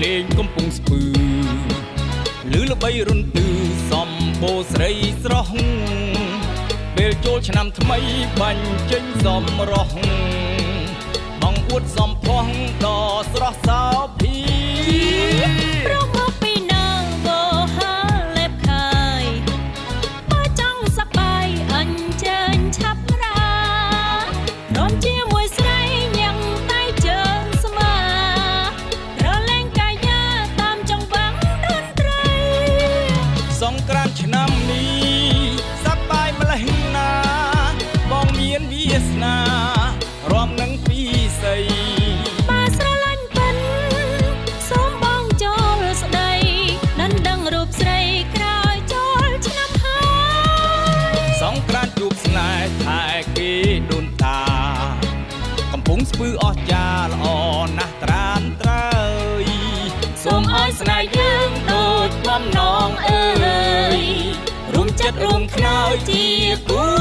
លេងកំពុងស្ពឺលឺល្បីរុនទឺសំបូរស្រីស្រស់ពេលចូលឆ្នាំថ្មីបាញ់ចេញសំរោះបងអួតសំផស្សដ៏ស្រស់សោភីប្រមកពីនៅបោហើលេបខាយបើចង់សប្បាយអញ្ជើញឆាប់រារំជាមួយស្រីញ៉ាំតែជើងស្មារលែងកាយាតាមចង្វាក់តន្ត្រីសង្ក្រាន្តឆ្នាំនេះសប្បាយម្លេះណាបងមានវាសនារំនឹងពីស័យបើស្រឡាញ់ពិនសូមបងចូលស្ដីដណ្ដឹងរូបស្រីក្រោយចូលឆ្នាំហើយសង្ក្រាន្តជួបស្នេហ៍ថែគេដូនតាកំពុងស្ពឺអស្ចារ្យល្អណាស់ត្រានត្រើយសូមឲ្យស្នេហ៍យើងដូចបំណងអើយរួមចិត្តរួមខ្នើយជាគូ